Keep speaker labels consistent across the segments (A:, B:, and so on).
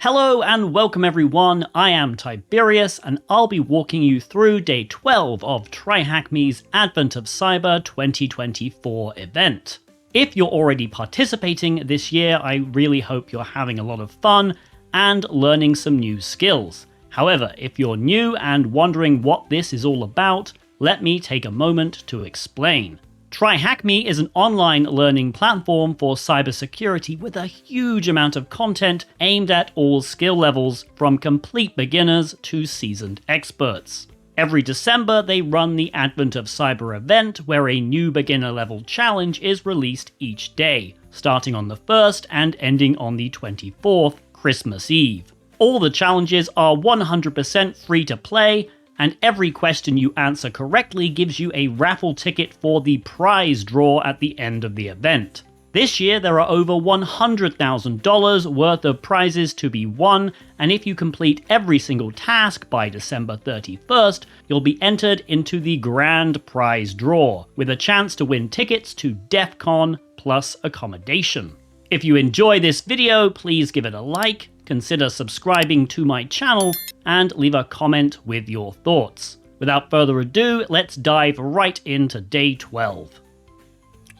A: Hello and welcome everyone, I am Tiberius and I'll be walking you through day 12 of TryHackMe's Advent of Cyber 2024 event. If you're already participating this year, I really hope you're having a lot of fun and learning some new skills. However, if you're new and wondering what this is all about, let me take a moment to explain. TryHackMe is an online learning platform for cybersecurity with a huge amount of content aimed at all skill levels, from complete beginners to seasoned experts. Every December, they run the Advent of Cyber event, where a new beginner level challenge is released each day, starting on the 1st and ending on the 24th, Christmas Eve. All the challenges are 100% free to play, and every question you answer correctly gives you a raffle ticket for the prize draw at the end of the event. This year there are over $100,000 worth of prizes to be won, and if you complete every single task by December 31st, you'll be entered into the grand prize draw, with a chance to win tickets to DEF CON plus accommodation. If you enjoy this video, please give it a like, consider subscribing to my channel, and leave a comment with your thoughts. Without further ado, let's dive right into day 12.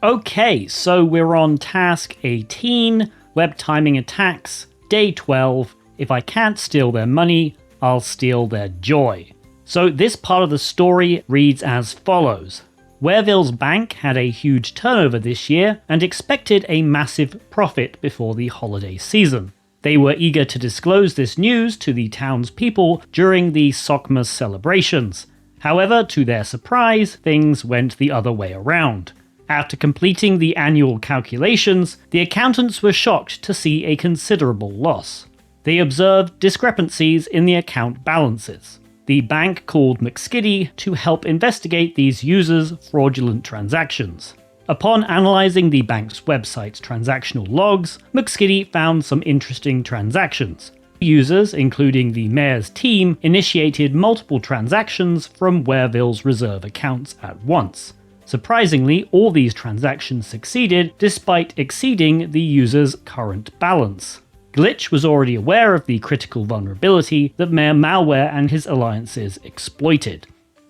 A: Okay, so we're on task 18, web timing attacks, day 12. If I can't steal their money, I'll steal their joy. So this part of the story reads as follows. Wareville's bank had a huge turnover this year and expected a massive profit before the holiday season. They were eager to disclose this news to the townspeople during the Sockmas celebrations. However, to their surprise, things went the other way around. After completing the annual calculations, the accountants were shocked to see a considerable loss. They observed discrepancies in the account balances. The bank called McSkitty to help investigate these users' fraudulent transactions. Upon analyzing the bank's website's transactional logs, McSkitty found some interesting transactions. Users, including the mayor's team, initiated multiple transactions from Wareville's reserve accounts at once. Surprisingly, all these transactions succeeded despite exceeding the user's current balance. Glitch was already aware of the critical vulnerability that Mayor Malware and his alliances exploited.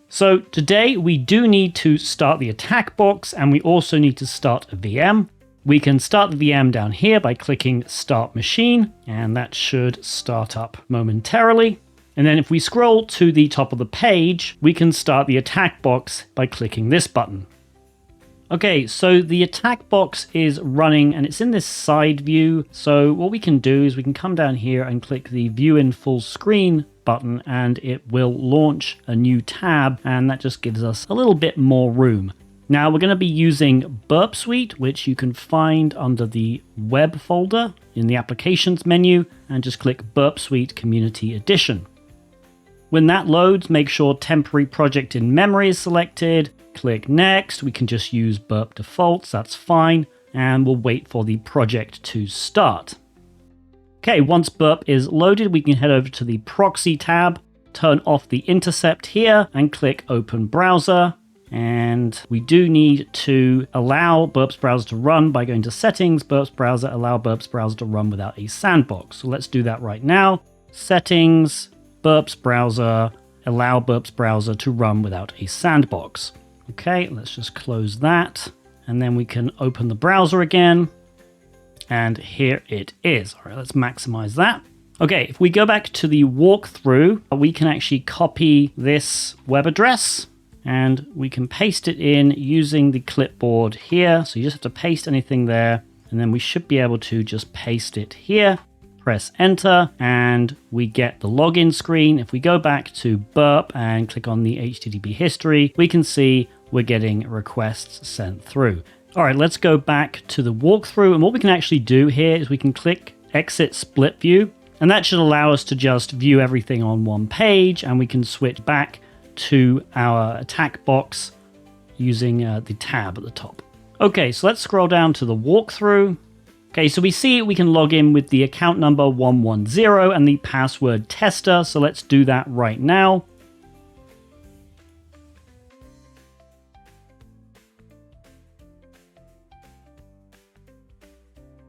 A: So today we do need to start the AttackBox, and we also need to start a VM. We can start the VM down here by clicking Start Machine, and that should start up momentarily. And then if we scroll to the top of the page, we can start the AttackBox by clicking this button. Okay, so the AttackBox is running and it's in this side view. So what we can do is we can come down here and click the View in Full Screen button, and it will launch a new tab, and that just gives us a little bit more room. Now we're going to be using Burp Suite, which you can find under the Web folder in the Applications menu, and just click Burp Suite Community Edition. When that loads, make sure Temporary Project in Memory is selected. Click Next. We can just use Burp Defaults, that's fine, and we'll wait for the project to start. Okay, once Burp is loaded, we can head over to the Proxy tab, turn off the intercept here, and click Open Browser. And we do need to allow Burp's browser to run by going to Settings, Burp's browser, allow Burp's browser to run without a sandbox. So let's do that right now. Settings, Burp's browser, allow Burp's browser to run without a sandbox. Okay, let's just close that. And then we can open the browser again. And here it is. All right, let's maximize that. Okay, if we go back to the walkthrough, we can actually copy this web address and we can paste it in using the clipboard here. So you just have to paste anything there, and then we should be able to just paste it here. Press enter and we get the login screen. If we go back to Burp and click on the HTTP history, we can see we're getting requests sent through. All right, let's go back to the walkthrough, and what we can actually do here is we can click Exit Split View, and that should allow us to just view everything on one page, and we can switch back to our AttackBox using the tab at the top. Okay, so let's scroll down to the walkthrough. Okay, so we see we can log in with the account number 110 and the password tester, so let's do that right now.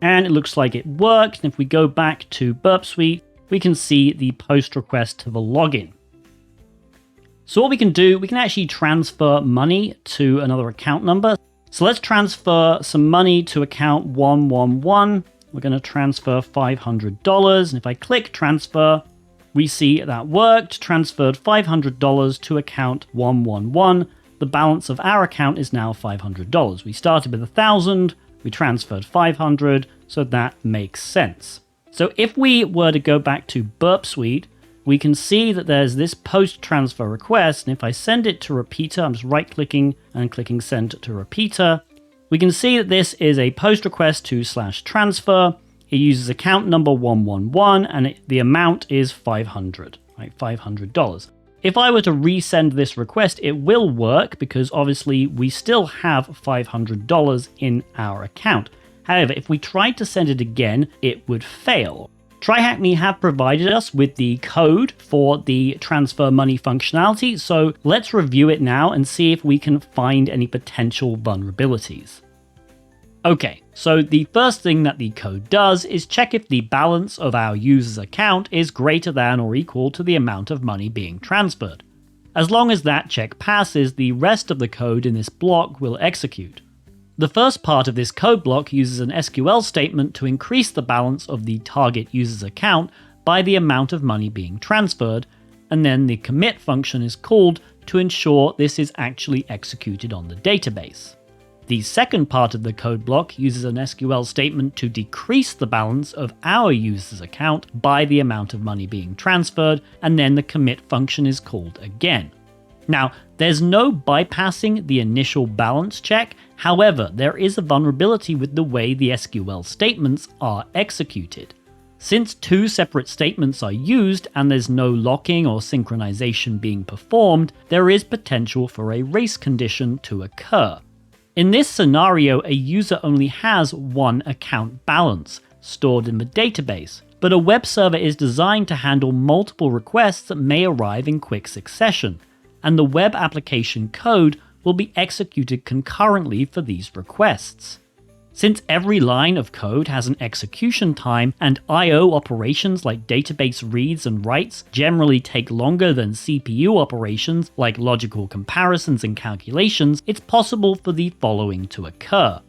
A: And it looks like it worked. And if we go back to Burp Suite, we can see the post request to the login. So what we can do, we can actually transfer money to another account number. So let's transfer some money to account 111. We're going to transfer $500. And if I click transfer, we see that worked, transferred $500 to account 111. The balance of our account is now $500. We started with 1,000, we transferred 500, so that makes sense. So if we were to go back to Burp Suite, we can see that there's this post transfer request, and if I send it to repeater, I'm just right clicking and clicking send to repeater, we can see that this is a post request to /transfer. It uses account number 111 and the amount is $500, right? $500. If I were to resend this request, it will work because obviously we still have $500 in our account. However, if we tried to send it again, it would fail. TryHackMe have provided us with the code for the transfer money functionality, so let's review it now and see if we can find any potential vulnerabilities. Okay, so the first thing that the code does is check if the balance of our user's account is greater than or equal to the amount of money being transferred. As long as that check passes, the rest of the code in this block will execute. The first part of this code block uses an SQL statement to increase the balance of the target user's account by the amount of money being transferred, and then the commit function is called to ensure this is actually executed on the database. The second part of the code block uses an SQL statement to decrease the balance of our user's account by the amount of money being transferred, and then the commit function is called again. Now, there's no bypassing the initial balance check, however, there is a vulnerability with the way the SQL statements are executed. Since two separate statements are used and there's no locking or synchronization being performed, there is potential for a race condition to occur. In this scenario, a user only has one account balance stored in the database, but a web server is designed to handle multiple requests that may arrive in quick succession, and the web application code will be executed concurrently for these requests. Since every line of code has an execution time and I/O operations like database reads and writes generally take longer than CPU operations like logical comparisons and calculations, it's possible for the following to occur.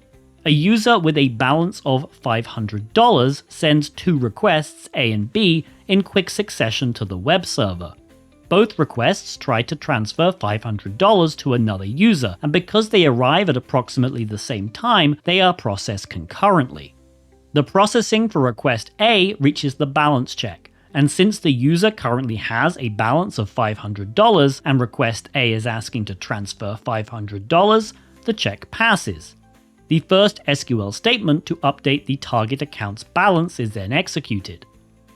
A: A user with a balance of $500 sends two requests A and B in quick succession to the web server. Both requests try to transfer $500 to another user, and because they arrive at approximately the same time, they are processed concurrently. The processing for request A reaches the balance check, and since the user currently has a balance of $500 and request A is asking to transfer $500, the check passes. The first SQL statement to update the target account's balance is then executed.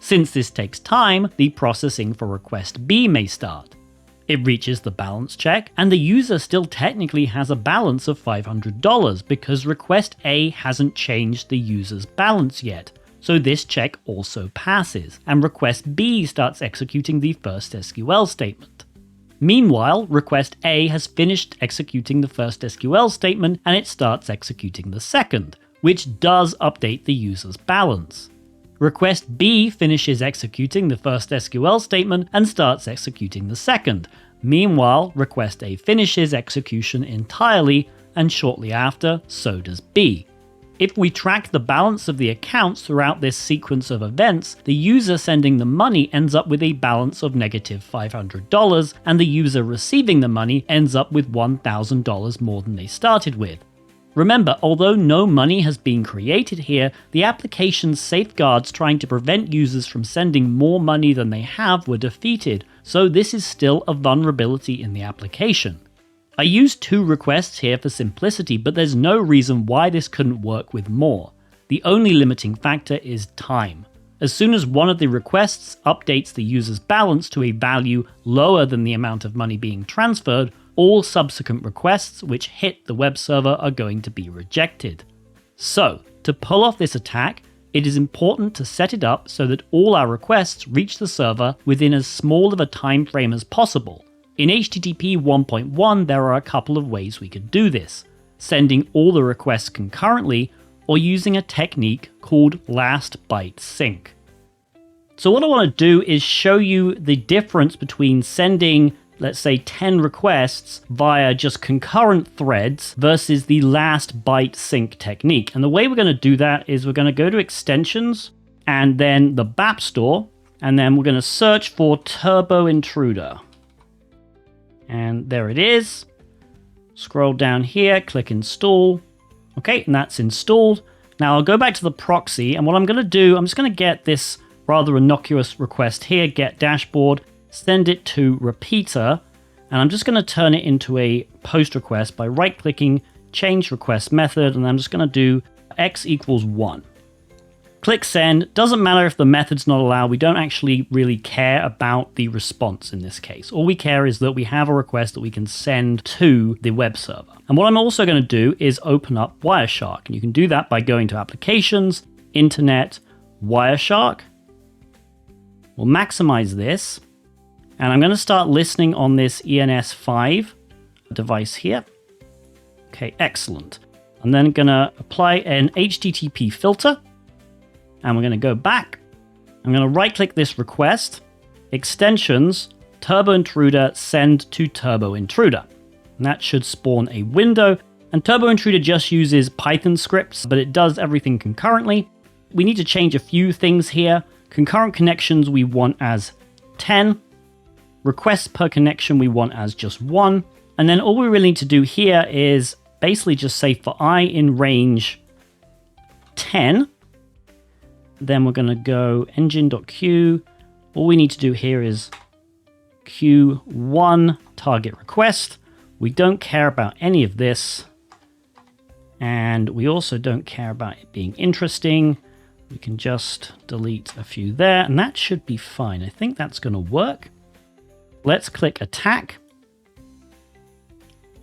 A: Since this takes time, the processing for request B may start. It reaches the balance check, and the user still technically has a balance of $500 because request A hasn't changed the user's balance yet, so this check also passes, and request B starts executing the first SQL statement. Meanwhile, request A has finished executing the first SQL statement, and it starts executing the second, which does update the user's balance. Request B finishes executing the first SQL statement and starts executing the second. Meanwhile, request A finishes execution entirely, and shortly after, so does B. If we track the balance of the accounts throughout this sequence of events, the user sending the money ends up with a balance of negative $500, and the user receiving the money ends up with $1,000 more than they started with. Remember, although no money has been created here, the application's safeguards trying to prevent users from sending more money than they have were defeated, so this is still a vulnerability in the application. I used two requests here for simplicity, but there's no reason why this couldn't work with more. The only limiting factor is time. As soon as one of the requests updates the user's balance to a value lower than the amount of money being transferred, all subsequent requests which hit the web server are going to be rejected. So, to pull off this attack, it is important to set it up so that all our requests reach the server within as small of a time frame as possible. In HTTP 1.1, there are a couple of ways we could do this: sending all the requests concurrently, or using a technique called Last-Byte sync. So what I want to do is show you the difference between sending, let's say, 10 requests via just concurrent threads versus the Last-Byte sync technique. And the way we're going to do that is we're going to go to extensions and then the BAP store, and then we're going to search for Turbo Intruder. And there it is. Scroll down here, click install. Okay, and that's installed. Now I'll go back to the proxy, and what I'm going to do, I'm just going to get this rather innocuous request here, get dashboard, send it to repeater, and I'm just going to turn it into a post request by right-clicking, change request method, and I'm just going to do x equals 1. Click send. Doesn't matter if the method's not allowed. We don't actually really care about the response in this case. All we care is that we have a request that we can send to the web server. And what I'm also going to do is open up Wireshark. And you can do that by going to Applications, Internet, Wireshark. We'll maximize this. And I'm going to start listening on this ENS5 device here. Okay, excellent. I'm then going to apply an HTTP filter. And we're going to go back. I'm going to right-click this request, extensions, Turbo Intruder, send to Turbo Intruder. And that should spawn a window. And Turbo Intruder just uses Python scripts, but it does everything concurrently. We need to change a few things here. Concurrent connections we want as 10. Requests per connection we want as just 1. And then all we really need to do here is basically just say for I in range 10. Then we're going to go engine.q. All we need to do here is q1 target request. We don't care about any of this. And we also don't care about it being interesting. We can just delete a few there, and that should be fine. I think that's going to work. Let's click attack.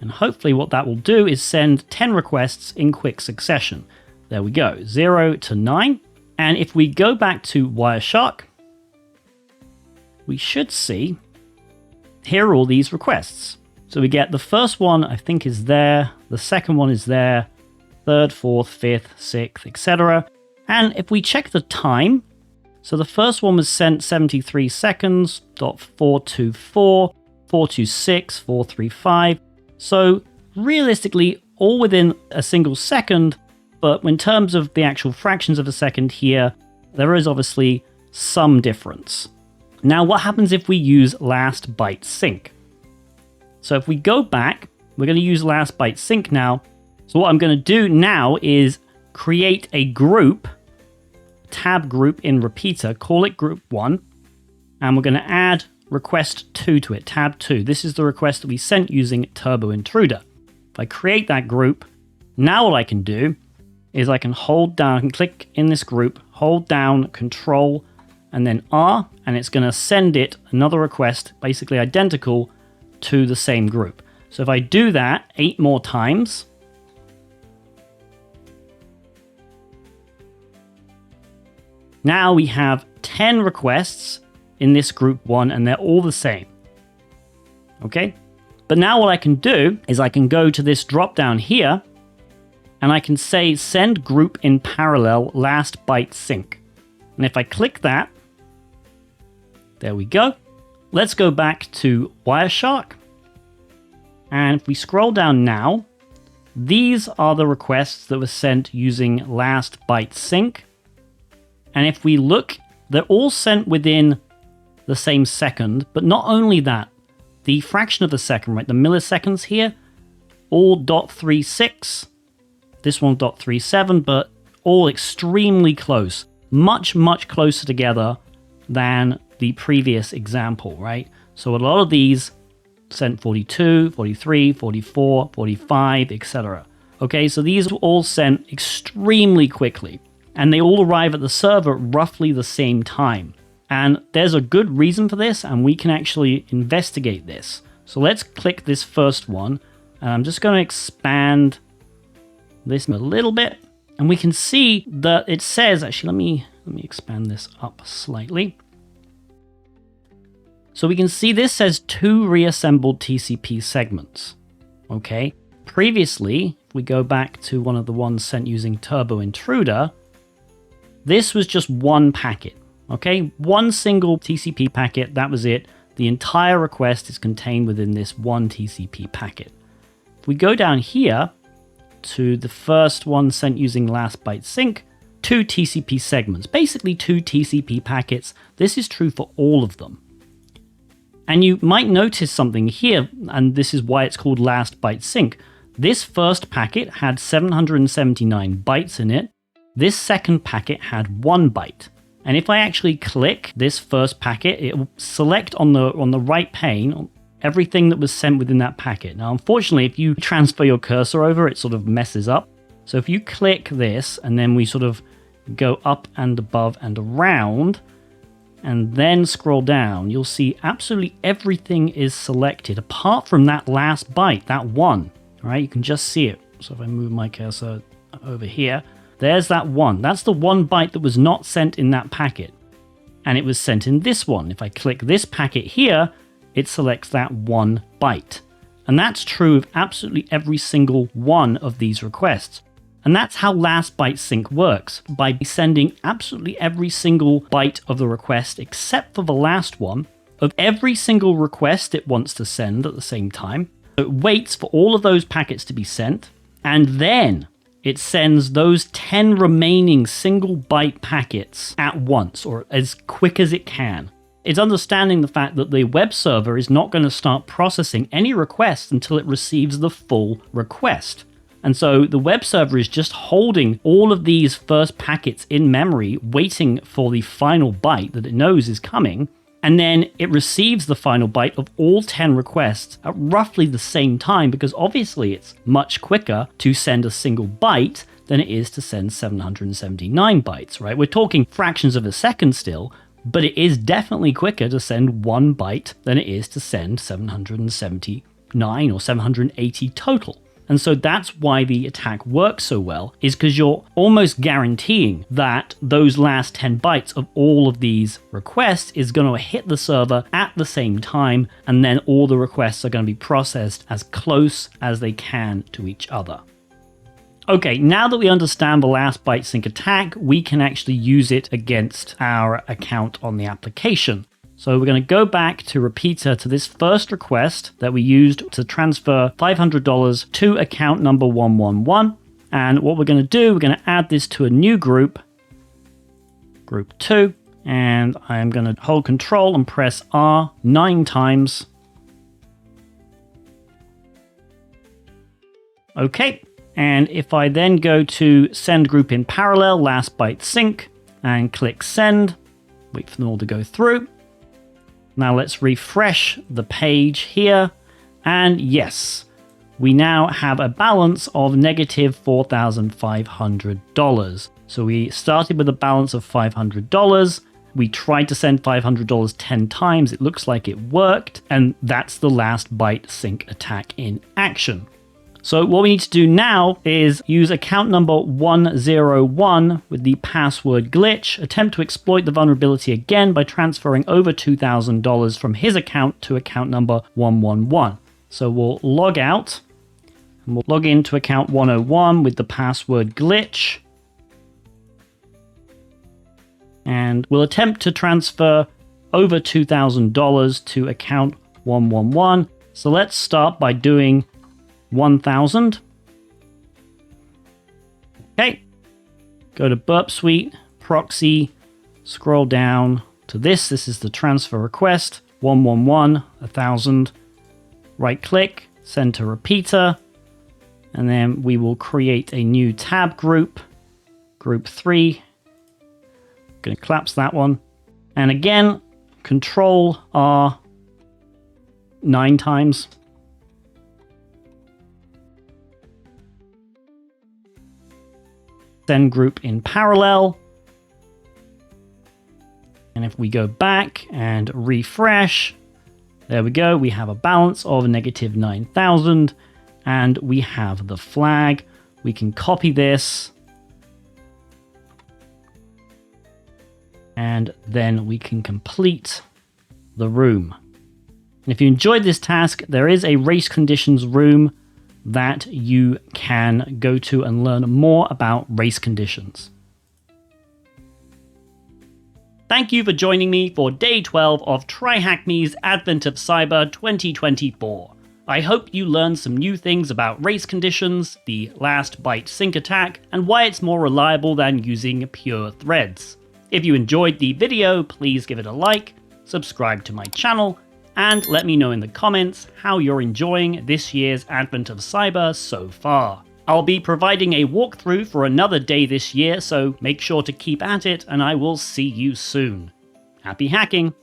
A: And hopefully what that will do is send 10 requests in quick succession. There we go, 0 to 9. And if we go back to Wireshark, we should see here are all these requests. So we get the first one, I think, is there. The second one is there. Third, fourth, fifth, sixth, etc. And if we check the time, so the first one was sent 73 seconds, .424, 426, 435. So realistically, all within a single second. But in terms of the actual fractions of a second here, there is obviously some difference. Now, what happens if we use Last-Byte sync? So if we go back, we're going to use Last-Byte sync now. So what I'm going to do now is create a group, tab group in repeater, call it group 1, and we're going to add request 2 to it, tab 2. This is the request that we sent using Turbo Intruder. If I create that group, now what I can do is I can hold down, I can click in this group, hold down Control and then R, and it's going to send it another request, basically identical to the same group. So if I do that 8 more times, now we have 10 requests in this group 1, and they're all the same. Okay? But now what I can do is I can go to this drop down here, and I can say send group in parallel Last-Byte sync. And if I click that, there we go. Let's go back to Wireshark. And if we scroll down now, these are the requests that were sent using Last-Byte sync. And if we look, they're all sent within the same second. But not only that, the fraction of the second, right, the milliseconds here, all .36. This one .37, but all extremely close. Much, much closer together than the previous example, right? So a lot of these sent 42, 43, 44, 45, etc. Okay, so these were all sent extremely quickly, and they all arrive at the server at roughly the same time. And there's a good reason for this, and we can actually investigate this. So let's click this first one, and I'm just going to expand this a little bit, and we can see that it says, actually, let me expand this up slightly. So we can see this says 2 reassembled TCP segments. Okay, previously, if we go back to one of the ones sent using Turbo Intruder, this was just one packet. Okay, one single TCP packet, that was it. The entire request is contained within this one TCP packet. If we go down here to the first one sent using Last-Byte sync, 2 TCP segments, basically 2 TCP packets. This is true for all of them. And you might notice something here, and this is why it's called Last-Byte sync. This first packet had 779 bytes in it. This second packet had 1 byte. And if I actually click this first packet, it will select on the right pane everything that was sent within that packet. Now, unfortunately, if you transfer your cursor over, it sort of messes up. So if you click this, and then we sort of go up and above and around, and then scroll down, you'll see absolutely everything is selected, apart from that last byte, that 1. All right, you can just see it. So if I move my cursor over here, there's that 1. That's the 1 byte that was not sent in that packet. And it was sent in this one. If I click this packet here, it selects that 1 byte. And that's true of absolutely every single one of these requests. And that's how Last-Byte sync works, by sending absolutely every single byte of the request, except for the last one, of every single request it wants to send at the same time. It waits for all of those packets to be sent, and then it sends those 10 remaining single byte packets at once, or as quick as it can. It's understanding the fact that the web server is not going to start processing any requests until it receives the full request. And so the web server is just holding all of these first packets in memory, waiting for the final byte that it knows is coming. And then it receives the final byte of all 10 requests at roughly the same time, because obviously it's much quicker to send a single byte than it is to send 779 bytes, right? We're talking fractions of a second still, but it is definitely quicker to send 1 byte than it is to send 779 or 780 total. And so that's why the attack works so well, is because you're almost guaranteeing that those last 10 bytes of all of these requests is going to hit the server at the same time, and then all the requests are going to be processed as close as they can to each other. Okay, now that we understand the Last-Byte sync attack, we can actually use it against our account on the application. So we're going to go back to Repeater to this first request that we used to transfer $500 to account number 111. And what we're going to do, we're going to add this to a new group, group 2. And I'm going to hold Control and press R 9 times. Okay. And if I then go to Send Group in Parallel, Last-Byte sync, and click Send, wait for them all to go through. Now let's refresh the page here, and yes, we now have a balance of negative $4,500. So we started with a balance of $500. We tried to send $500 10 times. It looks like it worked, and that's the Last-Byte sync attack in action. So what we need to do now is use account number 101 with the password glitch, attempt to exploit the vulnerability again by transferring over $2,000 from his account to account number 111. So we'll log out and we'll log into account 101 with the password glitch. And we'll attempt to transfer over $2,000 to account 111. So let's start by doing 1,000. Okay. Go to Burp Suite, Proxy, scroll down to this. This is the transfer request. 111, 1,000. Right click, send to Repeater. And then we will create a new tab group, group 3. Going to collapse that one. And again, Control R 9 times. Send group in parallel. And if we go back and refresh, there we go. We have a balance of negative 9,000 and we have the flag. We can copy this and then we can complete the room. And if you enjoyed this task, there is a race conditions room that you can go to and learn more about race conditions. Thank you for joining me for Day 12 of TryHackMe's Advent of Cyber 2024. I hope you learned some new things about race conditions, the Last-Byte sync attack, and why it's more reliable than using pure threads. If you enjoyed the video, please give it a like, subscribe to my channel, and let me know in the comments how you're enjoying this year's Advent of Cyber so far. I'll be providing a walkthrough for another day this year, so make sure to keep at it, and I will see you soon. Happy hacking!